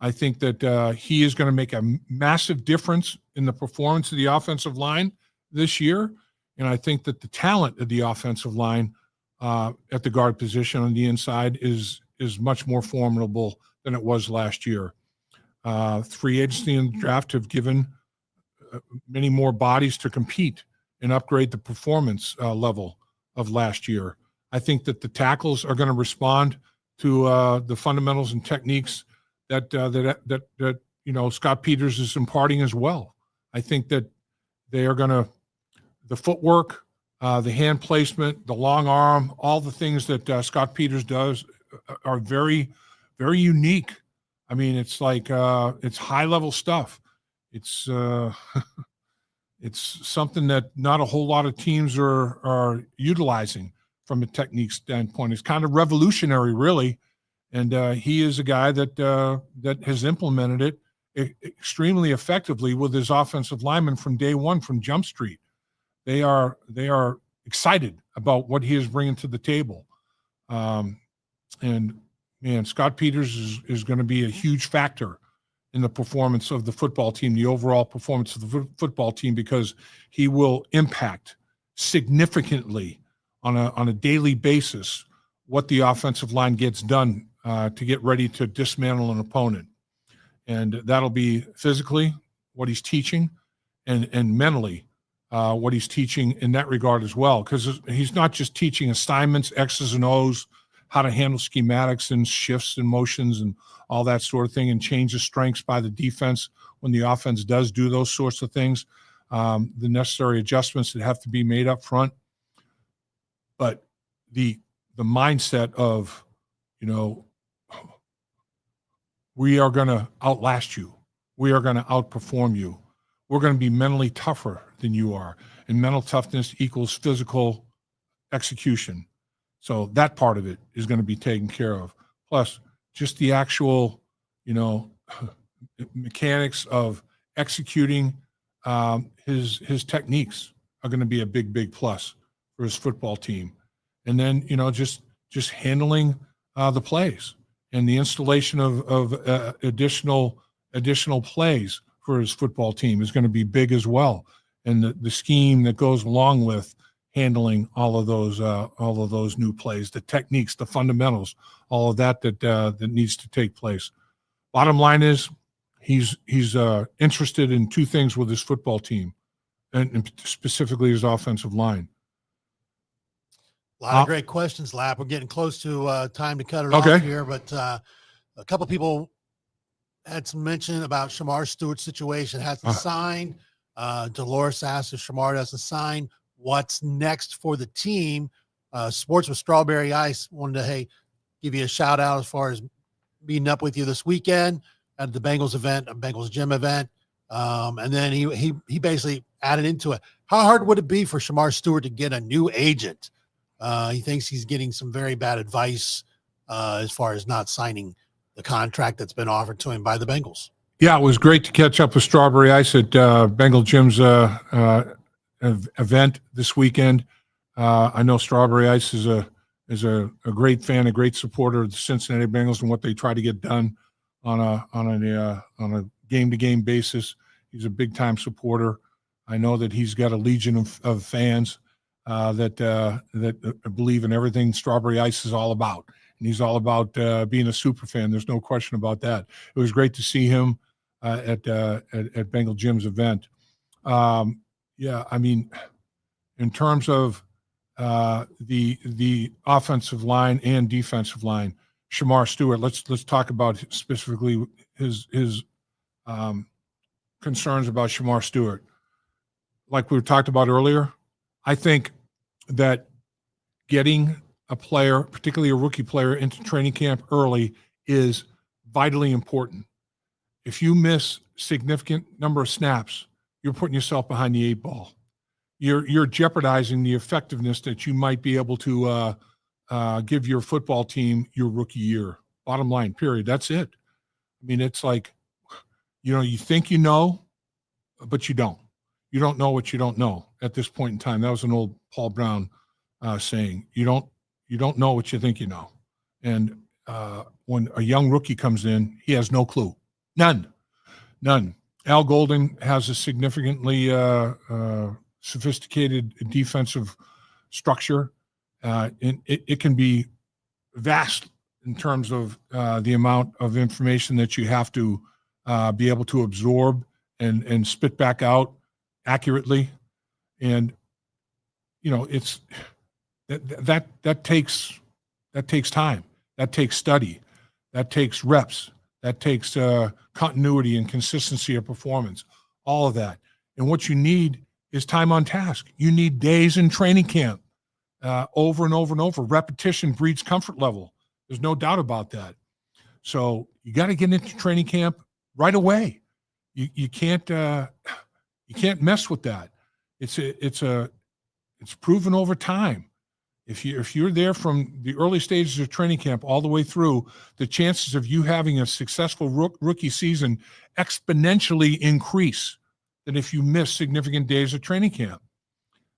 I think that he is going to make a massive difference in the performance of the offensive line this year, and I think that the talent of the offensive line at the guard position on the inside is much more formidable than it was last year. Free agency and draft have given many more bodies to compete and upgrade the performance level of last year. I think that the tackles are going to respond to the fundamentals and techniques that Scott Peters is imparting as well. I think that they are going to, the footwork, the hand placement, the long arm, all the things that Scott Peters does are very, very unique. I mean, it's like it's high level stuff. It's it's something that not a whole lot of teams are utilizing from a technique standpoint. It's kind of revolutionary, really. And he is a guy that has implemented it extremely effectively with his offensive linemen from day one, from Jump Street. They are excited about what he is bringing to the table. And man, Scott Peters is going to be a huge factor in the performance of the football team, the overall performance of the football team, because he will impact significantly on a daily basis what the offensive line gets done to get ready to dismantle an opponent. And that'll be physically what he's teaching and mentally what he's teaching in that regard as well, because he's not just teaching assignments, X's and O's, how to handle schematics and shifts and motions and all that sort of thing, and change the strengths by the defense when the offense does do those sorts of things, the necessary adjustments that have to be made up front. But the mindset of, we are going to outlast you. We are going to outperform you. We're going to be mentally tougher than you are. And mental toughness equals physical execution. So that part of it is going to be taken care of. Plus, just the actual, mechanics of executing his techniques are going to be a big, big plus for his football team. And then, just handling the plays and the installation of additional plays for his football team is going to be big as well. And the scheme that goes along with handling all of those new plays, the techniques, the fundamentals, all of that needs to take place. Bottom line is he's interested in two things with his football team, and specifically his offensive line. A lot of great questions, Lap. We're getting close to time to cut it Okay. off here, but a couple people had some mention about Shemar Stewart's situation. Hasn't signed. Dolores asked if Shemar doesn't sign, what's next for the team? Sports with Strawberry Ice wanted to give you a shout out as far as meeting up with you this weekend at the Bengals event, a Bengals gym event. And then he basically added into it, how hard would it be for Shemar Stewart to get a new agent? He thinks he's getting some very bad advice as far as not signing the contract that's been offered to him by the Bengals. Yeah, it was great to catch up with Strawberry Ice at Bengal Gym's event this weekend. I know Strawberry Ice is a great fan, a great supporter of the Cincinnati Bengals and what they try to get done on a game-to-game basis. He's a big-time supporter. I know that he's got a legion of fans that believe in everything Strawberry Ice is all about. And he's all about being a super fan. There's no question about that. It was great to see him at Bengal Gym's event. In terms of the offensive line and defensive line, Shemar Stewart, let's talk about specifically his concerns about Shemar Stewart. Like we talked about earlier, I think that getting a player, particularly a rookie player, into training camp early is vitally important. If you miss significant number of snaps, you're putting yourself behind the eight ball. You're jeopardizing the effectiveness that you might be able to give your football team your rookie year. Bottom line, period. That's it. I mean, it's like, you think you know, but you don't. You don't know what you don't know at this point in time. That was an old Paul Brown saying. You don't know what you think you know. And when a young rookie comes in, he has no clue. None. Al Golden has a significantly sophisticated defensive structure. It can be vast in terms of the amount of information that you have to be able to absorb and spit back out accurately. And it's that takes time, that takes study, that takes reps, that takes continuity and consistency of performance, all of that. And what you need is time on task. You need days in training camp, over and over and over. Repetition breeds comfort level. There's no doubt about that. So you got to get into training camp right away. You can't mess with that. It's proven over time. If you're there from the early stages of training camp all the way through, the chances of you having a successful rookie season exponentially increase than if you miss significant days of training camp.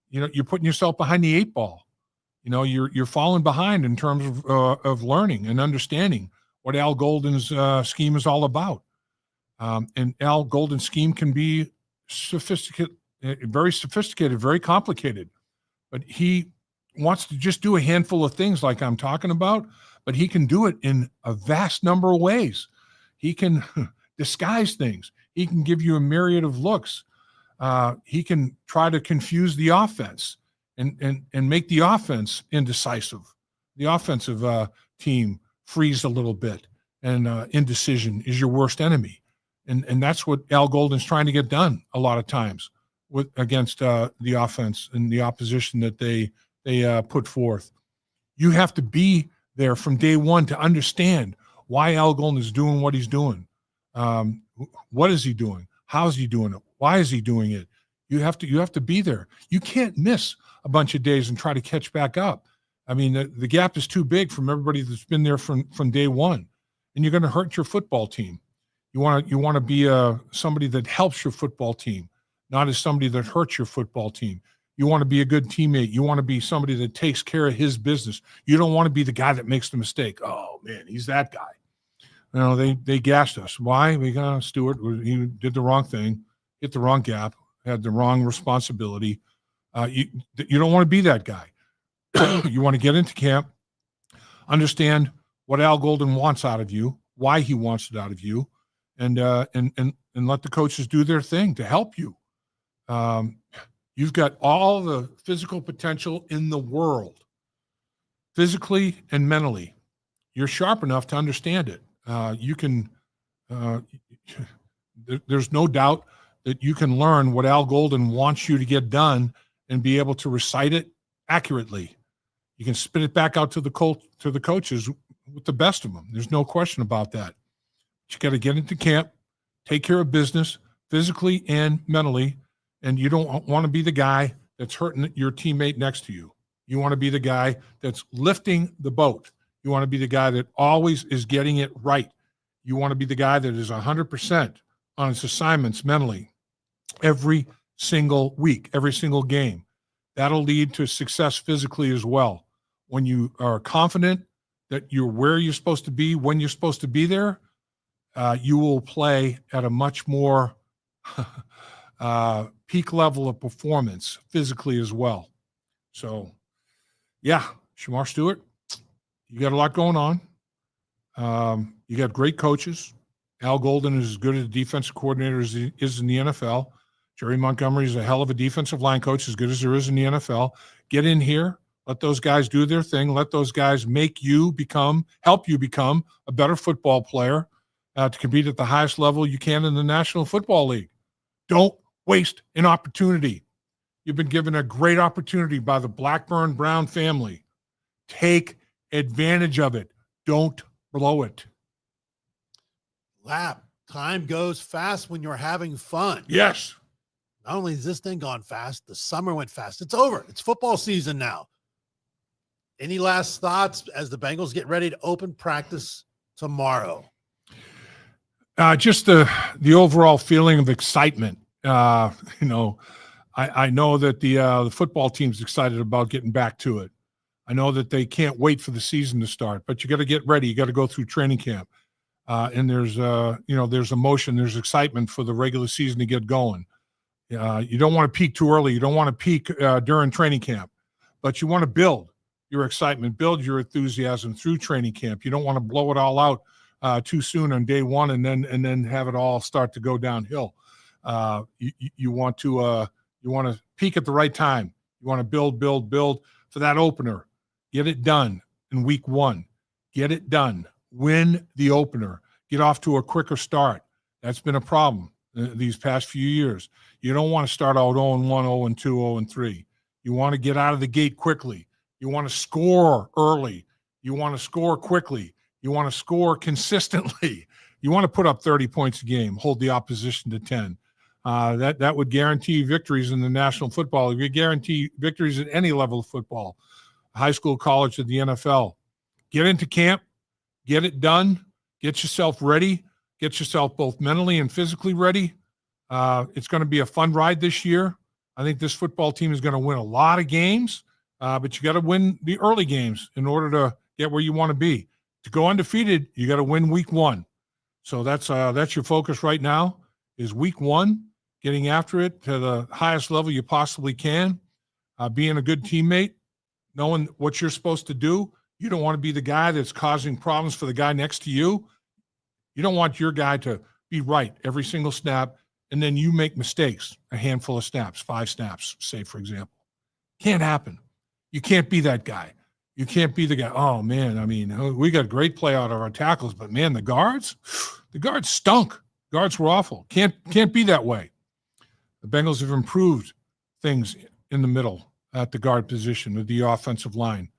You're putting yourself behind the eight ball. You're falling behind in terms of learning and understanding what Al Golden's scheme is all about. And Al Golden's scheme can be very sophisticated, very complicated, but he wants to just do a handful of things like I'm talking about, but he can do it in a vast number of ways. He can disguise things. He can give you a myriad of looks. he can try to confuse the offense and make the offense indecisive. The offensive team freeze a little bit, and indecision is your worst enemy. And that's what Al Golden's trying to get done a lot of times against the offense and the opposition that they put forth. You have to be there from day one to understand why Al Golden is doing what he's doing. What is he doing? How is he doing it? Why is he doing it? You have to be there. You can't miss a bunch of days and try to catch back up. I mean, the gap is too big from everybody that's been there from day one, and you're going to hurt your football team. You want to be somebody that helps your football team, not as somebody that hurts your football team. You want to be a good teammate. You want to be somebody that takes care of his business. You don't want to be the guy that makes the mistake. Oh man, he's that guy. You know, they gashed us. Why? We got Stewart. He did the wrong thing, hit the wrong gap, had the wrong responsibility. You don't want to be that guy. You want to get into camp, understand what Al Golden wants out of you, why he wants it out of you, and let the coaches do their thing to help you. You've got all the physical potential in the world, physically and mentally. You're sharp enough to understand it. There's no doubt that you can learn what Al Golden wants you to get done and be able to recite it accurately. You can spit it back out to the coaches with the best of them. There's no question about that. But you got to get into camp, take care of business physically and mentally, and you don't want to be the guy that's hurting your teammate next to you. You want to be the guy that's lifting the boat. You want to be the guy that always is getting it right. You want to be the guy that is 100% on its assignments mentally every single week, every single game. That'll lead to success physically as well. When you are confident that you're where you're supposed to be, when you're supposed to be there, you will play at a much more peak level of performance physically as well. So, yeah, Shemar Stewart, you got a lot going on. You got great coaches. Al Golden is as good a defensive coordinator as he is in the NFL. Jerry Montgomery is a hell of a defensive line coach, as good as there is in the NFL. Get in here. Let those guys do their thing. Let those guys help you become a better football player to compete at the highest level you can in the National Football League. Don't waste an opportunity. You've been given a great opportunity by the Blackburn Brown family. Take advantage of it. Don't blow it. Lap, time goes fast when you're having fun. Yes. Not only has this thing gone fast, the summer went fast. It's over. It's football season now. Any last thoughts as the Bengals get ready to open practice tomorrow? Just the overall feeling of excitement. I know that the football team's excited about getting back to it. I know that they can't wait for the season to start, but you got to get ready. You got to go through training camp. And there's emotion, there's excitement for the regular season to get going. You don't want to peak too early. You don't want to peak during training camp, but you want to build your excitement, build your enthusiasm through training camp. You don't want to blow it all out too soon on day one and then have it all start to go downhill. You want to peak at the right time. You want to build for that opener. Get it done in week one. Get it done. Win the opener. Get off to a quicker start. That's been a problem these past few years. You don't want to start out 0-1, 0-2, 0-3. You want to get out of the gate quickly. You want to score early. You want to score quickly. You want to score consistently. You want to put up 30 points a game, hold the opposition to 10. That would guarantee victories in the National Football League. It would guarantee victories at any level of football, high school, college, or the NFL. Get into camp. Get it done. Get yourself ready. Get yourself both mentally and physically ready. It's going to be a fun ride this year. I think this football team is going to win a lot of games, but you got to win the early games in order to get where you want to be. To go undefeated, you got to win week one. So that's your focus right now is week one, getting after it to the highest level you possibly can, being a good teammate, knowing what you're supposed to do. You don't want to be the guy that's causing problems for the guy next to you. You don't want your guy to be right every single snap, and then you make mistakes, a handful of snaps, 5 snaps, say, for example. Can't happen. You can't be that guy. You can't be the guy, oh, man, I mean, we got great play out of our tackles, but, man, the guards stunk. Guards were awful. Can't be that way. The Bengals have improved things in the middle at the guard position with the offensive line.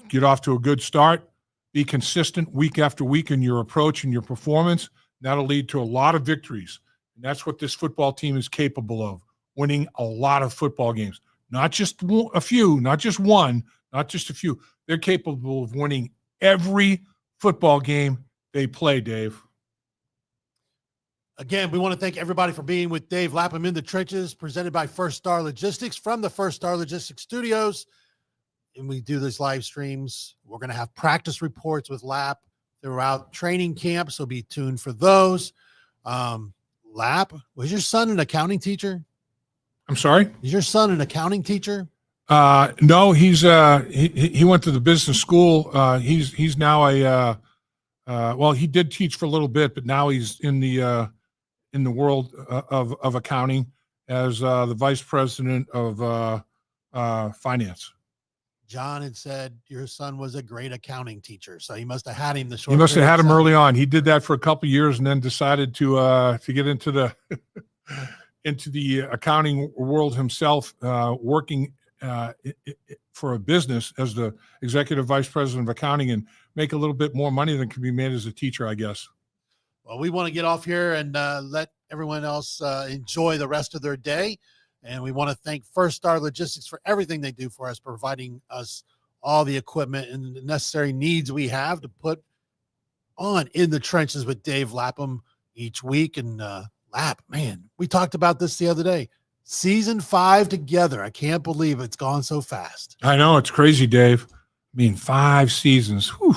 Get off to a good start. Be consistent week after week in your approach and your performance. That'll lead to a lot of victories. And that's what this football team is capable of, winning a lot of football games. Not just a few, not just one, not just a few. They're capable of winning every football game they play, Dave. Again, we want to thank everybody for being with Dave Lapham in the Trenches, presented by First Star Logistics from the First Star Logistics studios. And we do these live streams. We're going to have practice reports with Lap throughout training camp, so be tuned for those. Lap, was your son an accounting teacher? I'm sorry? Is your son an accounting teacher? No, he's he went to the business school. He's now well, he did teach for a little bit, but now he's in the world of accounting as the vice president of finance. John had said your son was a great accounting teacher, so he must have had him the short. He must have had him early on. He did that for a couple of years and then decided to get into the into the accounting world himself, working for a business as the executive vice president of accounting, and make a little bit more money than can be made as a teacher, I guess. Well, we want to get off here and let everyone else enjoy the rest of their day. And we want to thank First Star Logistics for everything they do for us, providing us all the equipment and the necessary needs we have to put on In the Trenches with Dave Lapham each week. And Lap, man, we talked about this the other day. Season 5 together. I can't believe it's gone so fast. I know, it's crazy, Dave. I mean, 5 seasons. Whew.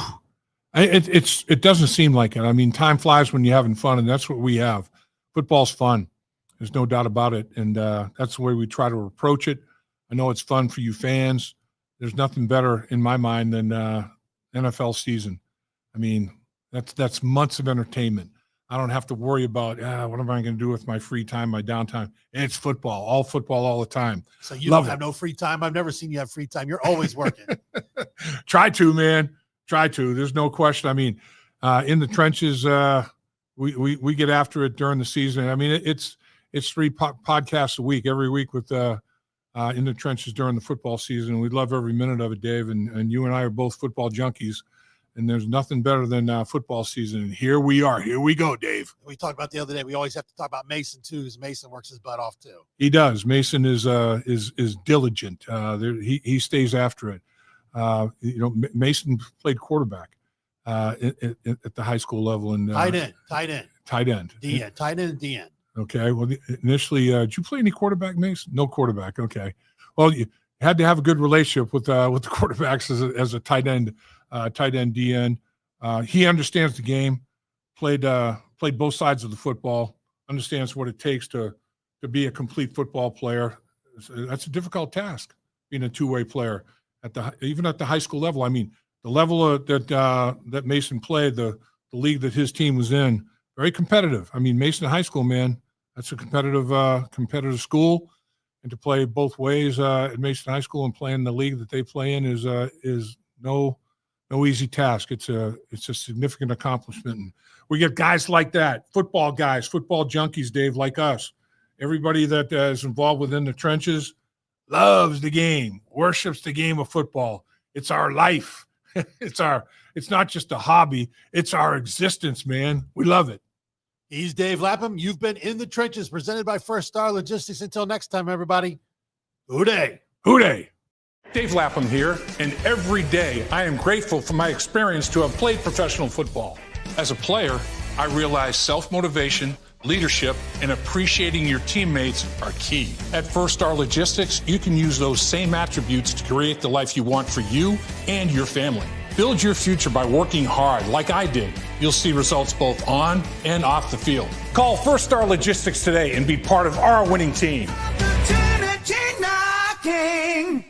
It doesn't seem like it. I mean, time flies when you're having fun, and that's what we have. Football's fun. There's no doubt about it, and that's the way we try to approach it. I know it's fun for you fans. There's nothing better in my mind than NFL season. I mean, that's months of entertainment. I don't have to worry about what am I going to do with my free time, my downtime. It's football all the time. So you don't have no free time? I've never seen you have free time. You're always working. Try to, man. Try to. There's no question. I mean, in the trenches, we get after it during the season. I mean, it's 3 podcasts a week, every week with In the Trenches during the football season. We love every minute of it, Dave. And you and I are both football junkies. And there's nothing better than football season. And here we are. Here we go, Dave. We talked about the other day. We always have to talk about Mason too, because Mason works his butt off too. He does. Mason is diligent. He stays after it. Mason played quarterback at the high school level and tight end, DN, tight end, and DN. Okay. Well, initially, did you play any quarterback, Mason? No quarterback. Okay. Well, you had to have a good relationship with the quarterbacks as a tight end DN. He understands the game, played both sides of the football, understands what it takes to be a complete football player. That's a difficult task, being a two-way player even at the high school level. I mean, the level that Mason played, the league that his team was in, very competitive. I mean, Mason High School, man, that's a competitive school, and to play both ways at Mason High School and play in the league that they play in is no easy task. It's a significant accomplishment. And we get guys like that, football guys, football junkies, Dave, like us. Everybody that is involved within the trenches loves the game, worships the game of football. It's our life. It's not just a hobby. It's our existence, man. We love it. He's Dave Lapham. You've been In the Trenches, presented by First Star Logistics. Until next time, everybody. Hooday. Hooday. Dave Lapham here, and every day I am grateful for my experience to have played professional football. As a player, I realize self-motivation, leadership, and appreciating your teammates are key. At First Star Logistics, you can use those same attributes to create the life you want for you and your family. Build your future by working hard like I did. You'll see results both on and off the field. Call First Star Logistics today and be part of our winning team. Opportunity knocking.